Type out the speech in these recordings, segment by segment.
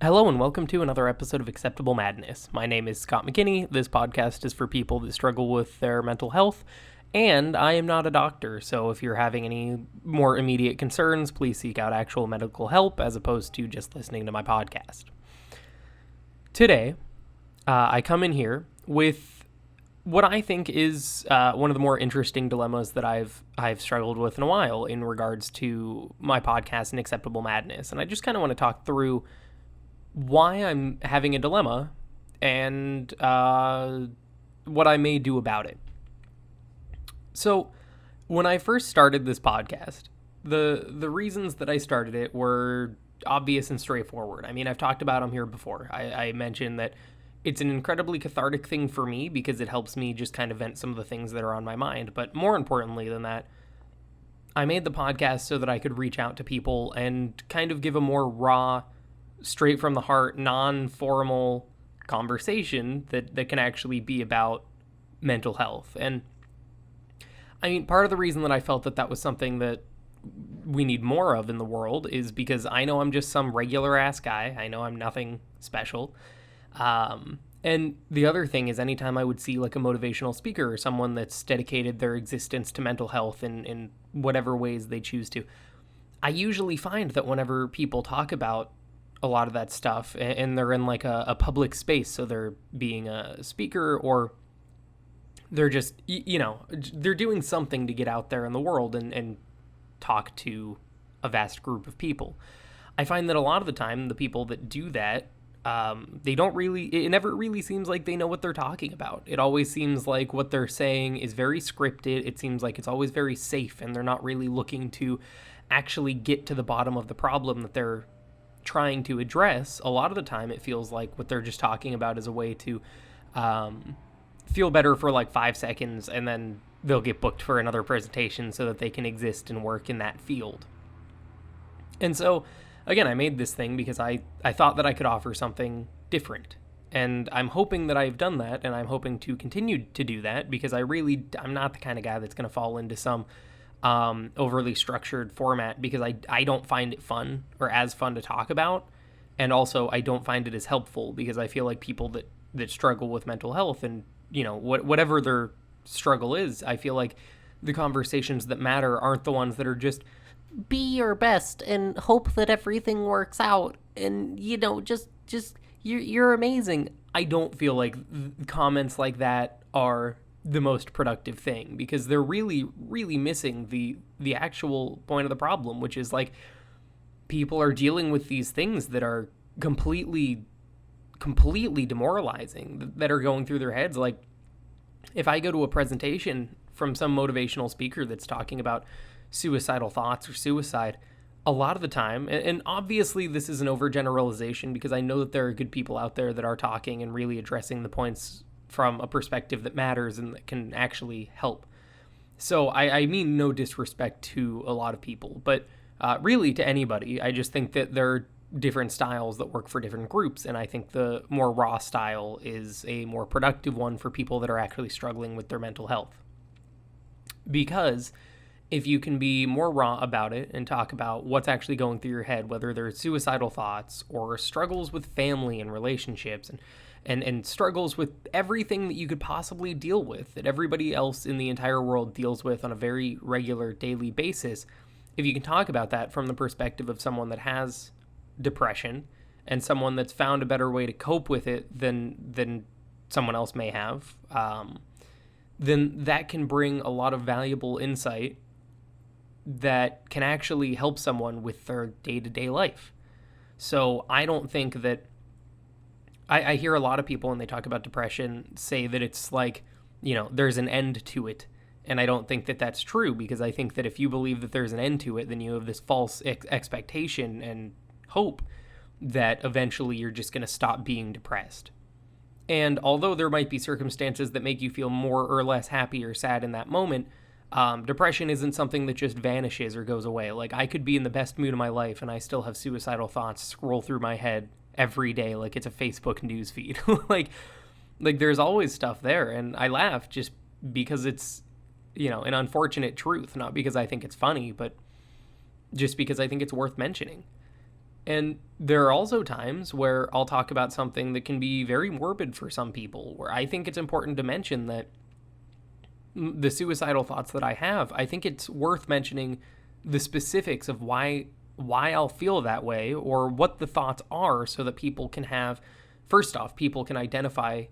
Hello and welcome to another episode of Acceptable Madness. My name is Scott McKinney. This podcast is for people that struggle with their mental health, and I am not a doctor, so if you're having any more immediate concerns, please seek out actual medical help as opposed to just listening to my podcast. Today, I come in here with what I think is one of the more interesting dilemmas that I've struggled with in a while in regards to my podcast and Acceptable Madness, and I just kind of want to talk through why I'm having a dilemma and what I may do about it. So, when I first started this podcast, the reasons that I started it were obvious and straightforward. I mean, I've talked about them here before. I mentioned that it's an incredibly cathartic thing for me because it helps me just kind of vent some of the things that are on my mind. But more importantly than that, I made the podcast so that I could reach out to people and kind of give a more raw, straight from the heart, non-formal conversation that can actually be about mental health. And I mean, part of the reason that I felt that was something that we need more of in the world is because I know I'm just some regular ass guy. I know I'm nothing special. And the other thing is anytime I would see like a motivational speaker or someone that's dedicated their existence to mental health in whatever ways they choose to, I usually find that whenever people talk about a lot of that stuff and they're in like a public space, so they're being a speaker or they're just, they're doing something to get out there in the world and talk to a vast group of people. I find that a lot of the time the people that do that, it never really seems like they know what they're talking about. It always seems like what they're saying is very scripted. It seems like it's always very safe and they're not really looking to actually get to the bottom of the problem that they're trying to address. A lot of the time it feels like what they're just talking about is a way to feel better for like 5 seconds and then they'll get booked for another presentation so that they can exist and work in that field. And so again, I made this thing because I thought that I could offer something different, and I'm hoping that I've done that, and I'm hoping to continue to do that because I'm not the kind of guy that's going to fall into some overly structured format because I don't find it fun or as fun to talk about. And also I don't find it as helpful because I feel like people that struggle with mental health and, whatever their struggle is, I feel like the conversations that matter aren't the ones that are just be your best and hope that everything works out and, just you're amazing. I don't feel like comments like that are the most productive thing because they're really, really missing the actual point of the problem, which is like people are dealing with these things that are completely demoralizing, that are going through their heads. Like if I go to a presentation from some motivational speaker that's talking about suicidal thoughts or suicide, a lot of the time, and obviously this is an overgeneralization because I know that there are good people out there that are talking and really addressing the points from a perspective that matters and that can actually help. So I mean no disrespect to a lot of people, but really to anybody. I just think that there are different styles that work for different groups, and I think the more raw style is a more productive one for people that are actually struggling with their mental health. Because if you can be more raw about it and talk about what's actually going through your head, whether they're suicidal thoughts or struggles with family and relationships and struggles with everything that you could possibly deal with, that everybody else in the entire world deals with on a very regular daily basis, if you can talk about that from the perspective of someone that has depression and someone that's found a better way to cope with it than someone else may have, then that can bring a lot of valuable insight that can actually help someone with their day-to-day life. So I don't think that I hear a lot of people when they talk about depression say that it's like, there's an end to it. And I don't think that that's true because I think that if you believe that there's an end to it, then you have this false expectation and hope that eventually you're just going to stop being depressed. And although there might be circumstances that make you feel more or less happy or sad in that moment, depression isn't something that just vanishes or goes away. Like I could be in the best mood of my life and I still have suicidal thoughts scroll through my head every day like it's a Facebook news feed. like there's always stuff there, and I laugh just because it's an unfortunate truth, not because I think it's funny, but just because I think it's worth mentioning. And there are also times where I'll talk about something that can be very morbid for some people, where I think it's important to mention that the suicidal thoughts that I have, I think it's worth mentioning the specifics of why I'll feel that way, or what the thoughts are, so that people can have, first off, people can identify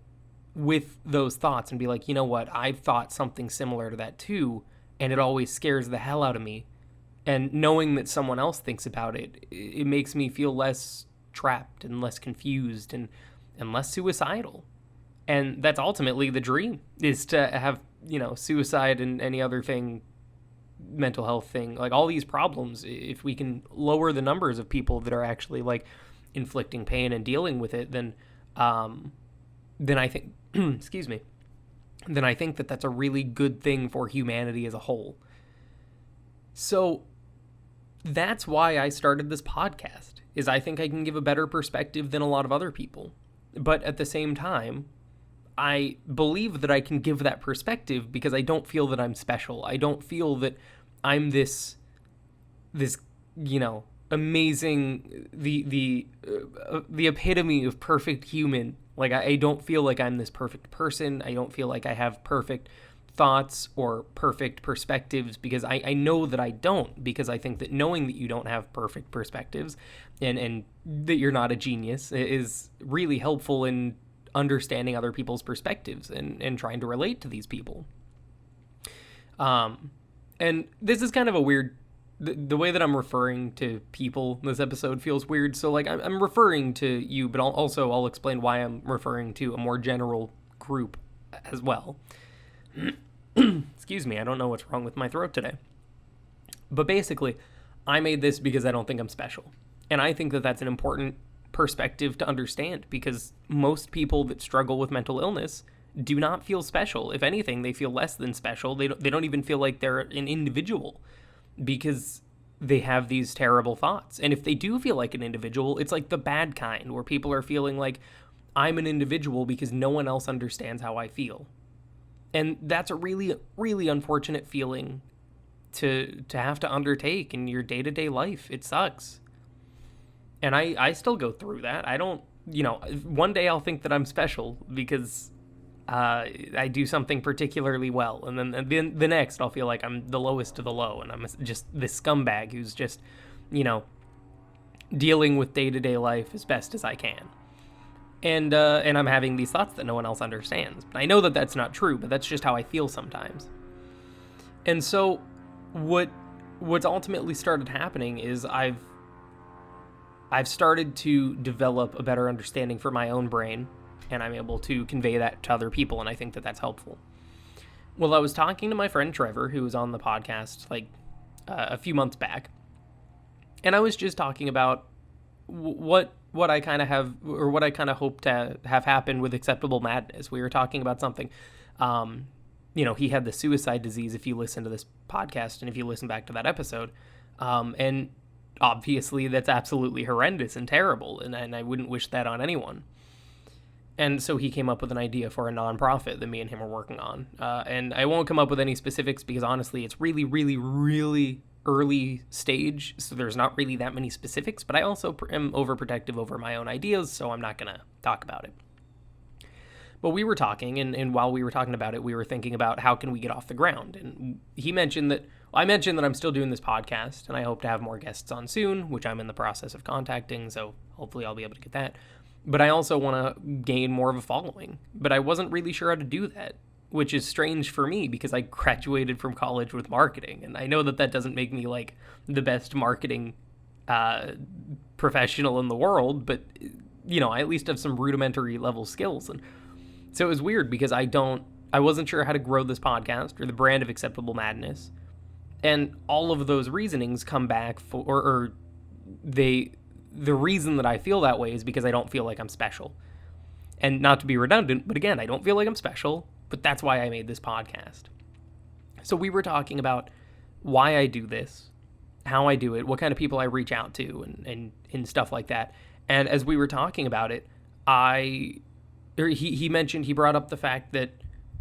with those thoughts and be like, you know what, I've thought something similar to that too, and it always scares the hell out of me. And knowing that someone else thinks about it, it makes me feel less trapped and less confused and less suicidal. And that's ultimately the dream, is to have, suicide and any other thing, mental health thing, like all these problems, if we can lower the numbers of people that are actually like inflicting pain and dealing with it, then I think, excuse me, then I think that that's a really good thing for humanity as a whole. So that's why I started this podcast, is I think I can give a better perspective than a lot of other people. But at the same time, I believe that I can give that perspective because I don't feel that I'm special. I don't feel that I'm this amazing, the epitome of perfect human. Like, I don't feel like I'm this perfect person. I don't feel like I have perfect thoughts or perfect perspectives, because I know that I don't, because I think that knowing that you don't have perfect perspectives and that you're not a genius is really helpful in understanding other people's perspectives and trying to relate to these people. And this is kind of a weird, the way that I'm referring to people in this episode feels weird. So like I'm referring to you, but I'll explain why I'm referring to a more general group as well. Excuse me, I don't know what's wrong with my throat today. But basically, I made this because I don't think I'm special. And I think that that's an important perspective to understand, because most people that struggle with mental illness do not feel special. If anything, they feel less than special. They don't even feel like they're an individual, because they have these terrible thoughts. And if they do feel like an individual, it's like the bad kind, where people are feeling like, I'm an individual because no one else understands how I feel. And that's a really, really unfortunate feeling to have to undertake in your day-to-day life. It sucks. And I still go through that. I don't, one day I'll think that I'm special because I do something particularly well. And then the next I'll feel like I'm the lowest of the low, and I'm just this scumbag who's just, dealing with day-to-day life as best as I can. And I'm having these thoughts that no one else understands. I know that that's not true, but that's just how I feel sometimes. And so what's ultimately started happening is I've started to develop a better understanding for my own brain, and I'm able to convey that to other people, and I think that that's helpful. Well, I was talking to my friend Trevor, who was on the podcast like a few months back, and I was just talking about what I kind of have, or what I kind of hope to have happen with Acceptable Madness. We were talking about something, he had the suicide disease, if you listen to this podcast and if you listen back to that episode, and obviously that's absolutely horrendous and terrible, and I wouldn't wish that on anyone. And so he came up with an idea for a nonprofit that me and him are working on, and I won't come up with any specifics because honestly it's really, really, really early stage, so there's not really that many specifics, but I also am overprotective over my own ideas, so I'm not going to talk about it. But we were talking, and while we were talking about it, we were thinking about how can we get off the ground, and I mentioned that I'm still doing this podcast, and I hope to have more guests on soon, which I'm in the process of contacting, so hopefully I'll be able to get that. But I also want to gain more of a following, but I wasn't really sure how to do that, which is strange for me because I graduated from college with marketing. And I know that doesn't make me like the best marketing professional in the world, but I at least have some rudimentary level skills. And so it was weird because I wasn't sure how to grow this podcast or the brand of Acceptable Madness. And all of those reasonings come back the reason that I feel that way is because I don't feel like I'm special. And not to be redundant, but again, I don't feel like I'm special. But that's why I made this podcast. So we were talking about why I do this, how I do it, what kind of people I reach out to, and stuff like that. And as we were talking about it, he brought up the fact that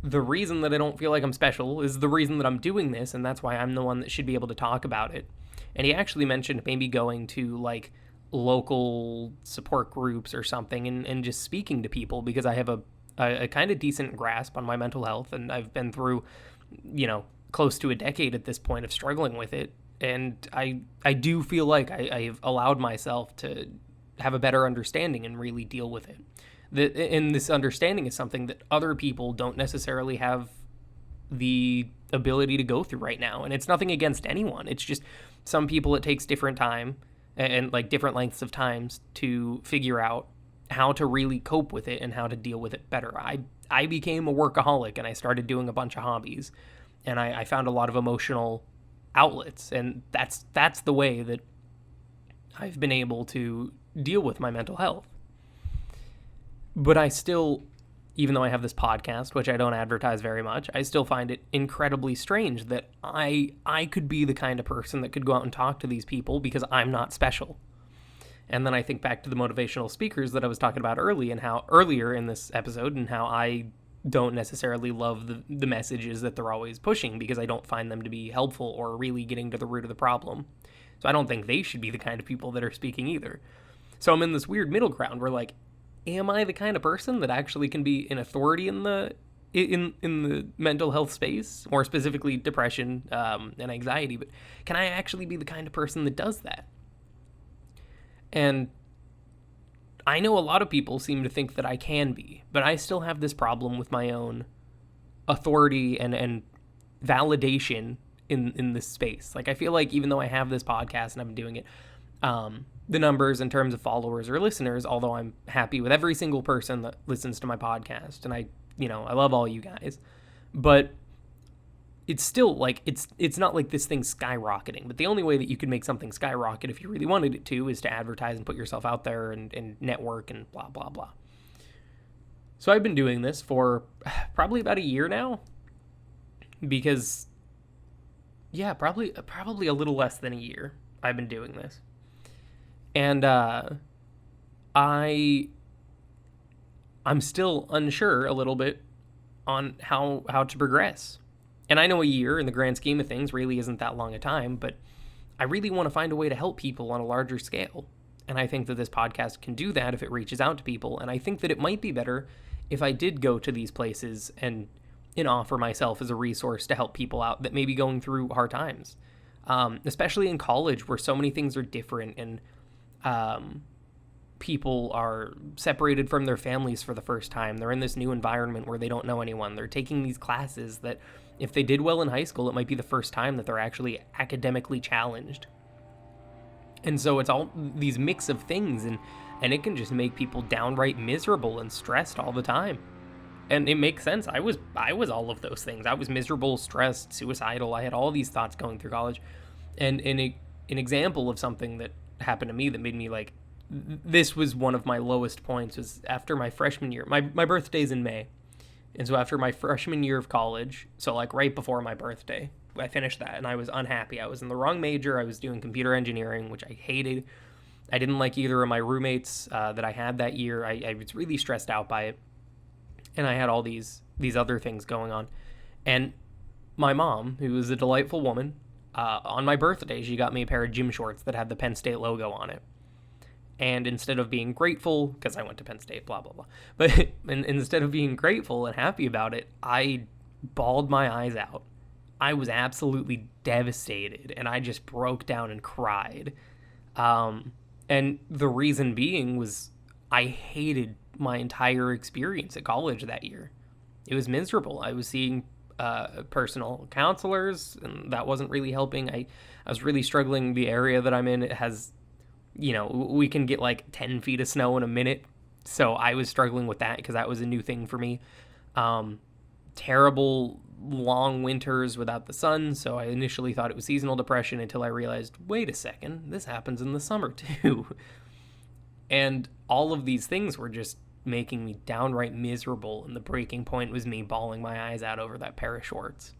the reason that I don't feel like I'm special is the reason that I'm doing this, and that's why I'm the one that should be able to talk about it. And he actually mentioned maybe going to like local support groups or something and just speaking to people, because I have a kind of decent grasp on my mental health, and I've been through, close to a decade at this point of struggling with it. And I do feel like I've allowed myself to have a better understanding and really deal with it. And this understanding is something that other people don't necessarily have the ability to go through right now. And it's nothing against anyone. It's just some people it takes different time and like different lengths of times to figure out how to really cope with it and how to deal with it better. I became a workaholic and I started doing a bunch of hobbies, and I found a lot of emotional outlets, and that's the way that I've been able to deal with my mental health. But I still, even though I have this podcast, which I don't advertise very much, I still find it incredibly strange that I could be the kind of person that could go out and talk to these people because I'm not special. And then I think back to the motivational speakers that I was talking about earlier in this episode, and how I don't necessarily love the messages that they're always pushing because I don't find them to be helpful or really getting to the root of the problem. So I don't think they should be the kind of people that are speaking either. So I'm in this weird middle ground where, like, am I the kind of person that actually can be an authority in the mental health space, more specifically depression and anxiety? But can I actually be the kind of person that does that? And I know a lot of people seem to think that I can be, but I still have this problem with my own authority and validation in this space. Like, I feel like even though I have this podcast and I've been doing it, the numbers in terms of followers or listeners, although I'm happy with every single person that listens to my podcast, and I love all you guys, but it's still like, it's not like this thing's skyrocketing. But the only way that you could make something skyrocket, if you really wanted it to, is to advertise and put yourself out there and network and blah, blah, blah. So I've been doing this for probably about a year now, because probably a little less than a year I've been doing this. And I'm still unsure a little bit on how to progress. And I know a year in the grand scheme of things really isn't that long a time, but I really want to find a way to help people on a larger scale. And I think that this podcast can do that if it reaches out to people. And I think that it might be better if I did go to these places and offer myself as a resource to help people out that may be going through hard times. Especially in college, where so many things are different, and people are separated from their families for the first time. They're in this new environment where they don't know anyone. They're taking these classes that, if they did well in high school, it might be the first time that they're actually academically challenged. And so it's all these mix of things, and it can just make people downright miserable and stressed all the time. And it makes sense. I was all of those things. I was miserable, stressed, suicidal. I had all these thoughts going through college. And an example of something that happened to me that made me like, this was one of my lowest points, was after my freshman year. My birthday's in May. And so after my freshman year of college, so like right before my birthday, I finished that and I was unhappy. I was in the wrong major. I was doing computer engineering, which I hated. I didn't like either of my roommates that I had that year. I was really stressed out by it. And I had all these other things going on. And my mom, who was a delightful woman, on my birthday, she got me a pair of gym shorts that had the Penn State logo on it. And instead of being grateful, because I went to Penn State, blah, blah, blah. But instead of being grateful and happy about it, I bawled my eyes out. I was absolutely devastated, and I just broke down and cried. And the reason being was I hated my entire experience at college that year. It was miserable. I was seeing personal counselors, and that wasn't really helping. I was really struggling. The area that I'm in, it has, we can get like 10 feet of snow in a minute. So I was struggling with that because that was a new thing for me. Terrible long winters without the sun. So I initially thought it was seasonal depression until I realized, wait a second, this happens in the summer too. And all of these things were just making me downright miserable. And the breaking point was me bawling my eyes out over that pair of shorts.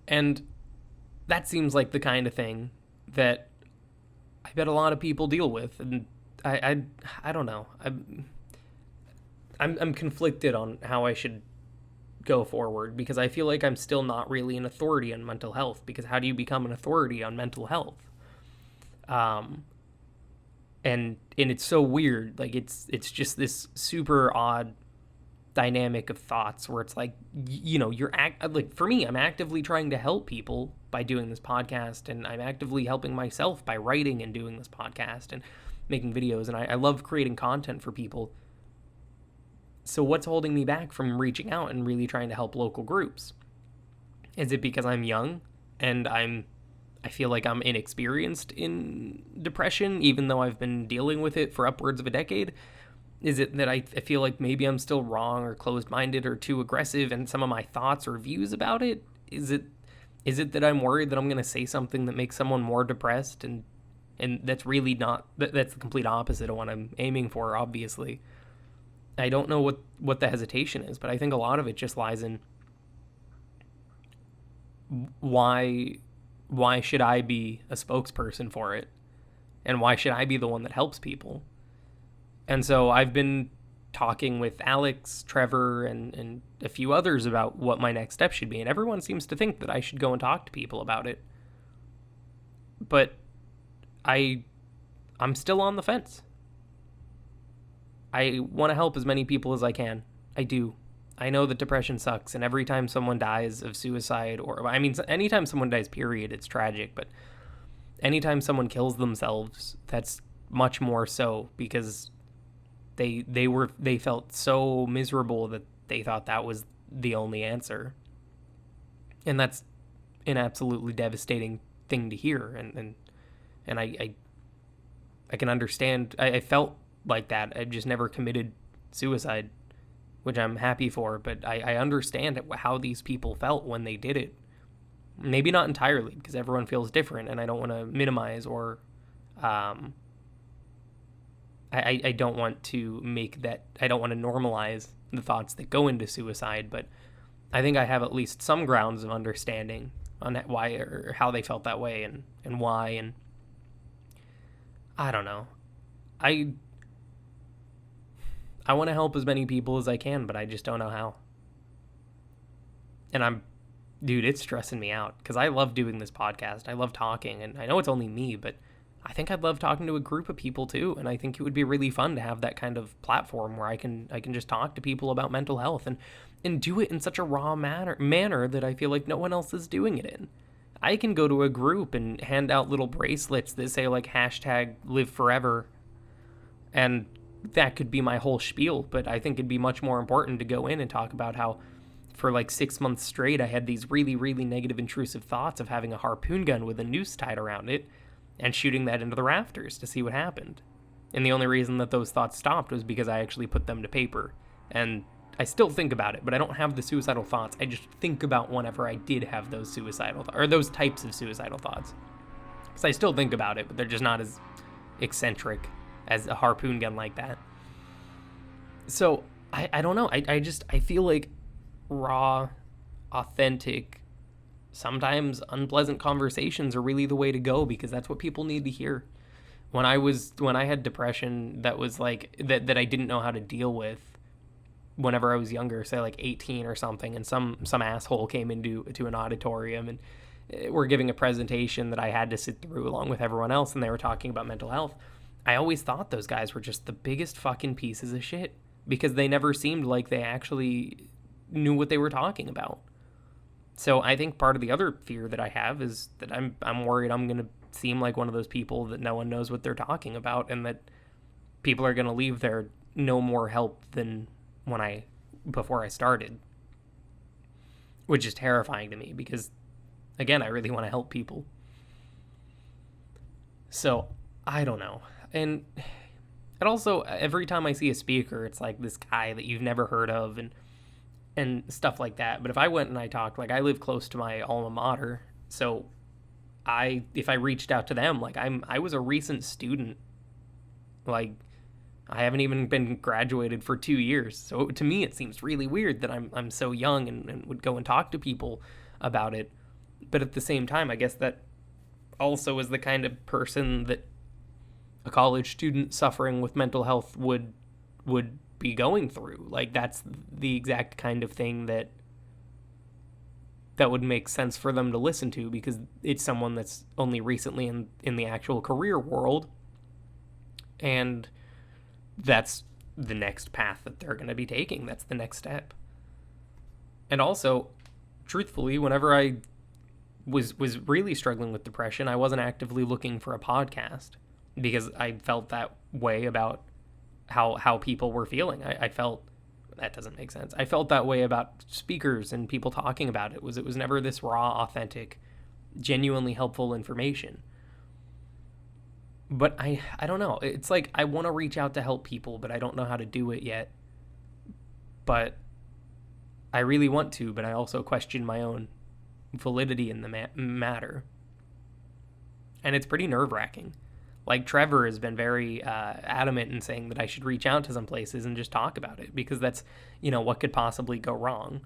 And that seems like the kind of thing that I bet a lot of people deal with. And I don't know. I'm conflicted on how I should go forward, because I feel like I'm still not really an authority on mental health, because how do you become an authority on mental health? And it's so weird. Like it's just this super odd dynamic of thoughts where it's like, like for me, I'm actively trying to help people by doing this podcast, and I'm actively helping myself by writing and doing this podcast and making videos, and I love creating content for people. So what's holding me back from reaching out and really trying to help local groups? Is it because I'm young and I feel like I'm inexperienced in depression, even though I've been dealing with it for upwards of a decade? Is it that I feel like maybe I'm still wrong or closed-minded or too aggressive in some of my thoughts or views about it? Is it that I'm worried that I'm going to say something that makes someone more depressed? And that's really not, that's the complete opposite of what I'm aiming for, obviously. I don't know what the hesitation is, but I think a lot of it just lies in why should I be a spokesperson for it? And why should I be the one that helps people? And so I've been talking with Alex, Trevor, and a few others about what my next step should be, and everyone seems to think that I should go and talk to people about it. But I'm still on the fence. I want to help as many people as I can. I do. I know that depression sucks, and every time someone dies of suicide, anytime someone dies, period, it's tragic, but anytime someone kills themselves, that's much more so, because they felt so miserable that they thought that was the only answer. And that's an absolutely devastating thing to hear, and I can understand. I felt like that. I just never committed suicide, which I'm happy for, but I understand how these people felt when they did it. Maybe not entirely, because everyone feels different, and I don't want to minimize or I don't want to I don't want to normalize the thoughts that go into suicide, but I think I have at least some grounds of understanding on why or how they felt that way and why, and I don't know. I want to help as many people as I can, but I just don't know how. And dude, it's stressing me out, because I love doing this podcast. I love talking, and I know it's only me, but I think I'd love talking to a group of people too, and I think it would be really fun to have that kind of platform where I can just talk to people about mental health and do it in such a raw manner that I feel like no one else is doing it in. I can go to a group and hand out little bracelets that say like #LiveForever, and that could be my whole spiel, but I think it'd be much more important to go in and talk about how for like 6 months straight I had these really, really negative intrusive thoughts of having a harpoon gun with a noose tied around it and shooting that into the rafters to see what happened. And the only reason that those thoughts stopped was because I actually put them to paper. And I still think about it, but I don't have the suicidal thoughts. I just think about whenever I did have those those types of suicidal thoughts. Because I still think about it, but they're just not as eccentric as a harpoon gun like that. So I don't know. I feel like raw, authentic, sometimes unpleasant conversations are really the way to go, because that's what people need to hear. When I had depression that was like that I didn't know how to deal with whenever I was younger, say like 18 or something, and some asshole came into an auditorium and were giving a presentation that I had to sit through along with everyone else, and they were talking about mental health. I always thought those guys were just the biggest fucking pieces of shit, because they never seemed like they actually knew what they were talking about. So I think part of the other fear that I have is that I'm worried I'm going to seem like one of those people that no one knows what they're talking about, and that people are going to leave there no more help than before I started, which is terrifying to me, because again, I really want to help people. So I don't know. And also, every time I see a speaker, it's like this guy that you've never heard of and stuff like that. But if I went and I talked, like I live close to my alma mater, so if I reached out to them, like I was a recent student, like I haven't even been graduated for 2 years. So to me, it seems really weird that I'm so young and would go and talk to people about it. But at the same time, I guess that also is the kind of person that a college student suffering with mental health would be going through. Like that's the exact kind of thing that that would make sense for them to listen to, because it's someone that's only recently in the actual career world, and that's the next path that they're going to be taking. That's the next step. And also, truthfully, whenever I was really struggling with depression, I wasn't actively looking for a podcast because I felt that way about how people were feeling. I felt, that doesn't make sense. I felt that way about speakers and people talking about it. It was never this raw, authentic, genuinely helpful information. But I don't know. It's like I want to reach out to help people, but I don't know how to do it yet. But I really want to, but I also question my own validity in the matter. And it's pretty nerve-wracking. Like, Trevor has been very adamant in saying that I should reach out to some places and just talk about it, because that's, what could possibly go wrong.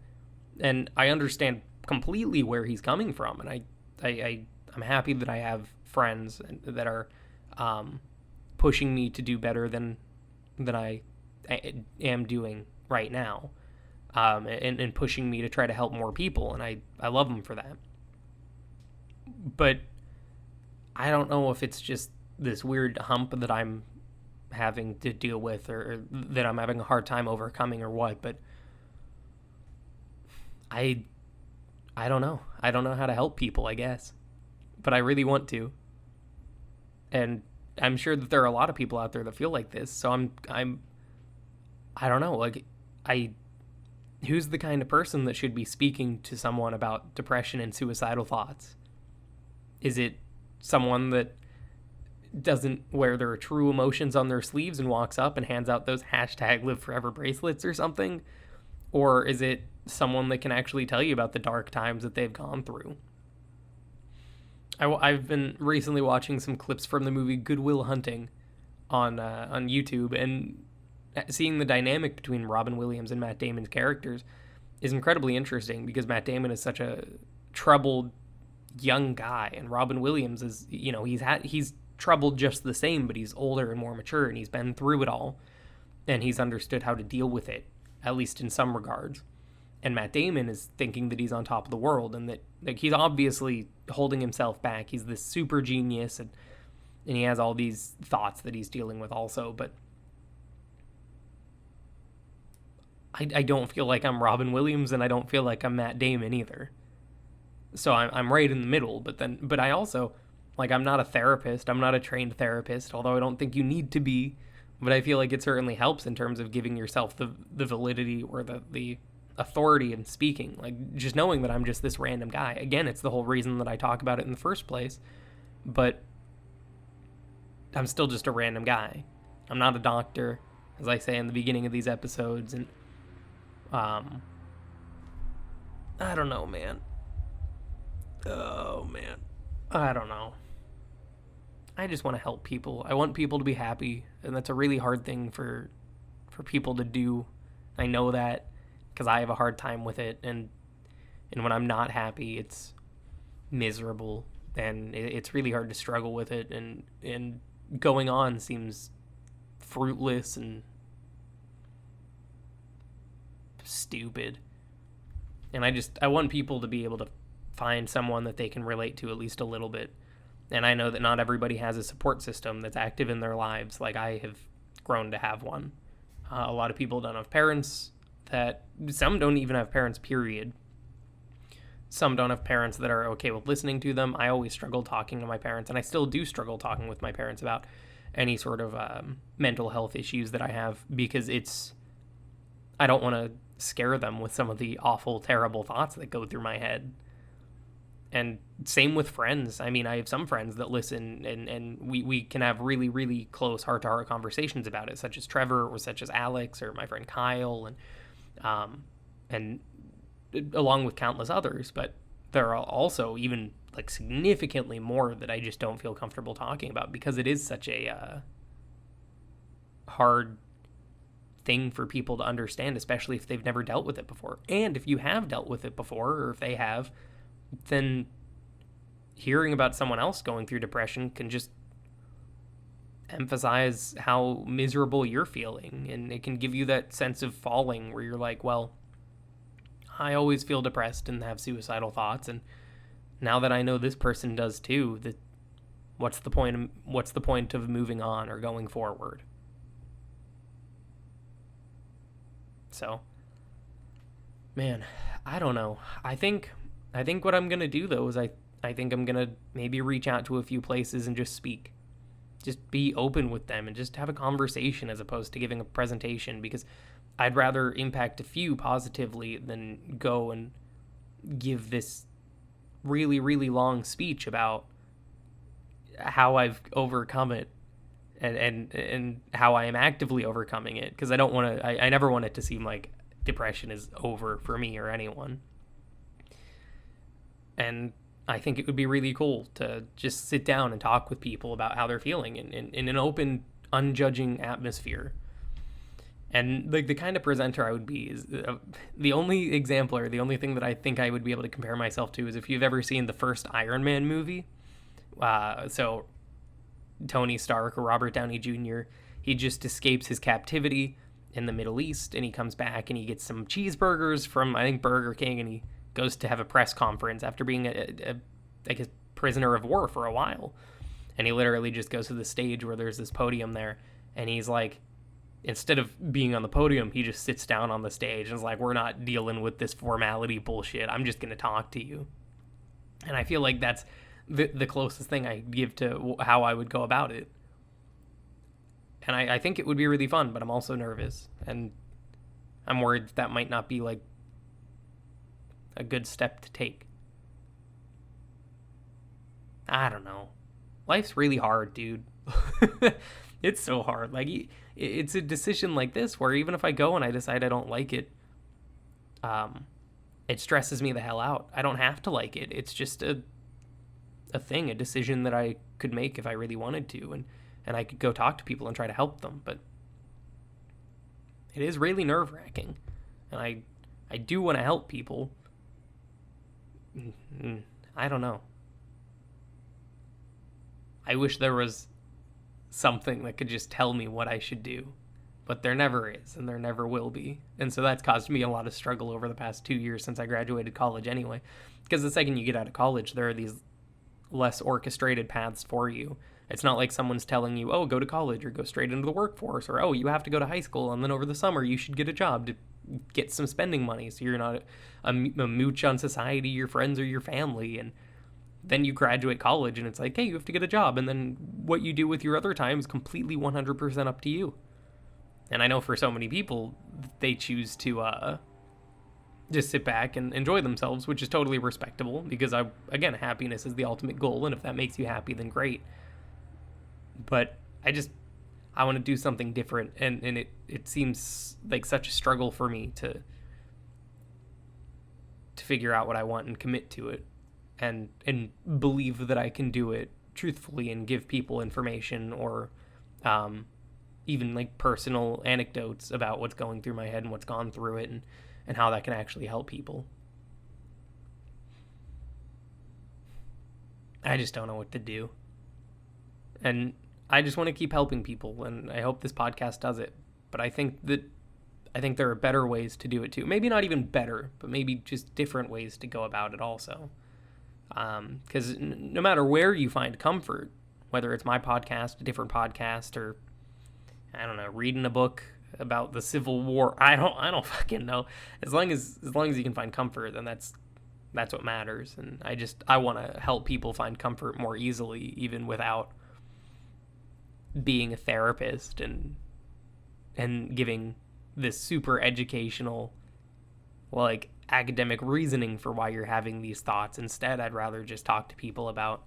And I understand completely where he's coming from, and I'm happy that I have friends that are pushing me to do better than I am doing right now, and pushing me to try to help more people, and I love them for that. But I don't know if it's just this weird hump that I'm having to deal with, or that I'm having a hard time overcoming, or what, but I don't know. I don't know how to help people, I guess. But I really want to. And I'm sure that there are a lot of people out there that feel like this. So I don't know. Like, who's the kind of person that should be speaking to someone about depression and suicidal thoughts? Is it someone that doesn't wear their true emotions on their sleeves and walks up and hands out those #LiveForever bracelets or something? Or is it someone that can actually tell you about the dark times that they've gone through? I've been recently watching some clips from the movie Good Will Hunting on YouTube, and seeing the dynamic between Robin Williams and Matt Damon's characters is incredibly interesting, because Matt Damon is such a troubled young guy, and Robin Williams is, he's troubled just the same, but he's older and more mature, and he's been through it all, and he's understood how to deal with it, at least in some regards. And Matt Damon is thinking that he's on top of the world, and that, like, he's obviously holding himself back. He's this super genius, and he has all these thoughts that he's dealing with also, but I don't feel like I'm Robin Williams, and I don't feel like I'm Matt Damon either. So I'm right in the middle, but I also, like, I'm not a therapist. I'm not a trained therapist, although I don't think you need to be. But I feel like it certainly helps in terms of giving yourself the validity or the authority in speaking. Like, just knowing that I'm just this random guy. Again, it's the whole reason that I talk about it in the first place. But I'm still just a random guy. I'm not a doctor, as I say in the beginning of these episodes. And I don't know, man. Oh, man. I don't know. I just want to help people. I want people to be happy, and that's a really hard thing for people to do. I know that, because I have a hard time with it, and when I'm not happy, it's miserable, and it's really hard to struggle with it, and going on seems fruitless and stupid. And I want people to be able to find someone that they can relate to at least a little bit. And I know that not everybody has a support system that's active in their lives, like I have grown to have one. A lot of people don't have parents some don't even have parents, period. Some don't have parents that are okay with listening to them. I always struggled talking to my parents, and I still do struggle talking with my parents about any sort of mental health issues that I have, because I don't want to scare them with some of the awful, terrible thoughts that go through my head. And same with friends. I mean, I have some friends that listen, and we can have really, really close heart-to-heart conversations about it, such as Trevor, or such as Alex, or my friend Kyle, and along with countless others. But there are also even, like, significantly more that I just don't feel comfortable talking about, because it is such a hard thing for people to understand, especially if they've never dealt with it before. And if you have dealt with it before, or if they have, then hearing about someone else going through depression can just emphasize how miserable you're feeling, and it can give you that sense of falling where you're like, well, I always feel depressed and have suicidal thoughts, and now that I know this person does too, that what's the point of moving on or going forward? So, man, I don't know. I think what I'm going to do though is I think I'm going to maybe reach out to a few places and just speak. Just be open with them and just have a conversation as opposed to giving a presentation, because I'd rather impact a few positively than go and give this really, really long speech about how I've overcome it and how I am actively overcoming it, because I don't want to. I never want it to seem like depression is over for me or anyone. And I think it would be really cool to just sit down and talk with people about how they're feeling in an open, unjudging atmosphere. And like the kind of presenter I would be is the only example, or the only thing that I think I would be able to compare myself to is if you've ever seen the first Iron Man movie. So Tony Stark, or Robert Downey Jr., he just escapes his captivity in the Middle East, and he comes back and he gets some cheeseburgers from, I think, Burger King, and he goes to have a press conference after being like a prisoner of war for a while. And he literally just goes to the stage where there's this podium there, and he's like, instead of being on the podium, he just sits down on the stage and is like, we're not dealing with this formality bullshit. I'm just going to talk to you. And I feel like that's the closest thing I give to how I would go about it. And I think it would be really fun, but I'm also nervous. And I'm worried that might not be like a good step to take. I don't know. Life's really hard, dude. It's so hard. Like, it's a decision like this where even if I go and I decide I don't like it, it stresses me the hell out. I don't have to like it. It's just a decision that I could make if I really wanted to, and I could go talk to people and try to help them. But it is really nerve-wracking, and I do want to help people. I don't know. I wish there was something that could just tell me what I should do, but there never is, and there never will be. And so that's caused me a lot of struggle over the past 2 years since I graduated college anyway, because the second you get out of college, there are these less orchestrated paths for you. It's not like someone's telling you, oh, go to college or go straight into the workforce, or, oh, you have to go to high school and then over the summer you should get a job to get some spending money so you're not a mooch on society, your friends, or your family. And then you graduate college and it's like, hey, you have to get a job, and then what you do with your other time is completely 100% up to you. And I know for so many people, they choose to just sit back and enjoy themselves, which is totally respectable, because again, happiness is the ultimate goal, and if that makes you happy, then great. But I want to do something different, and it seems like such a struggle for me to figure out what I want and commit to it, and believe that I can do it truthfully and give people information, or even like personal anecdotes about what's going through my head and what's gone through it, and how that can actually help people. I just don't know what to do. And I just want to keep helping people, and I hope this podcast does it. But I think there are better ways to do it too. Maybe not even better, but maybe just different ways to go about it also. Because no matter where you find comfort, whether it's my podcast, a different podcast, or I don't know, reading a book about the Civil War, I don't fucking know. As long as you can find comfort, then that's what matters. And I want to help people find comfort more easily, even without being a therapist and giving this super educational, like, academic reasoning for why you're having these thoughts. Instead, I'd rather just talk to people about,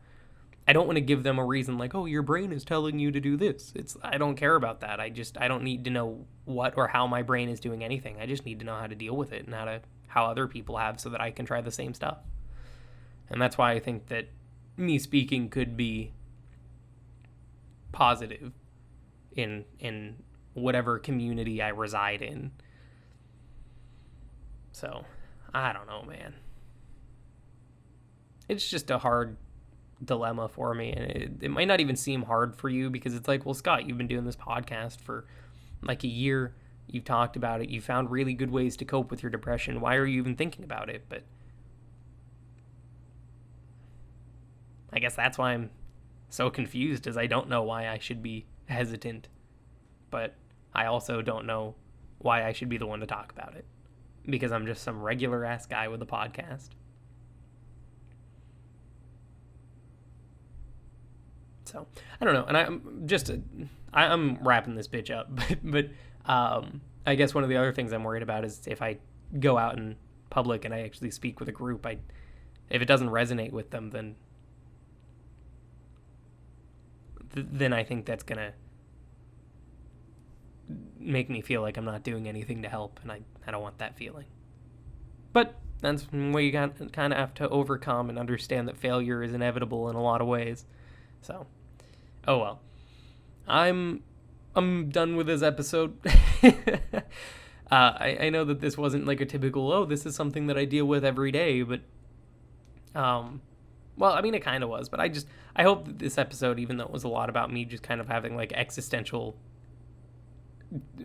I don't want to give them a reason like, oh, your brain is telling you to do this. I don't care about that. I don't need to know what or how my brain is doing anything. I just need to know how to deal with it and how other people have, so that I can try the same stuff. And that's why I think that me speaking could be positive in whatever community I reside in. So, I don't know, man. It's just a hard dilemma for me, and it might not even seem hard for you, because it's like, well, Scott, you've been doing this podcast for like a year. You've talked about it. You found really good ways to cope with your depression. Why are you even thinking about it? But I guess that's why I'm so confused, is I don't know why I should be hesitant. But I also don't know why I should be the one to talk about it, because I'm just some regular ass guy with a podcast. So I don't know, and I'm wrapping this bitch up, but I guess one of the other things I'm worried about is if I go out in public and I actually speak with a group, if it doesn't resonate with them, then I think that's gonna make me feel like I'm not doing anything to help, and I don't want that feeling. But that's what you kind of have to overcome and understand that failure is inevitable in a lot of ways. So, oh well. I'm done with this episode. I know that this wasn't like a typical, this is something that I deal with every day, but well, I mean, it kind of was, but I hope that this episode, even though it was a lot about me just kind of having like existential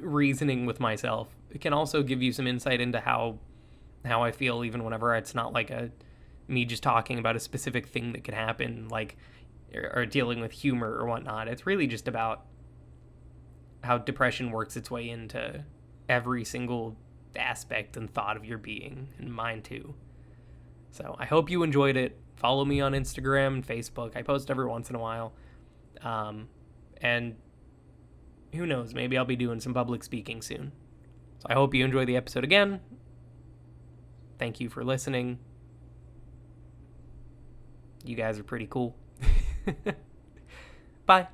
reasoning with myself, it can also give you some insight into how I feel, even whenever it's not like me just talking about a specific thing that could happen, like, or dealing with humor or whatnot. It's really just about how depression works its way into every single aspect and thought of your being, and mine too. So I hope you enjoyed it. Follow me on Instagram and Facebook. I post every once in a while. And who knows, maybe I'll be doing some public speaking soon. So I hope you enjoy the episode again. Thank you for listening. You guys are pretty cool. Bye.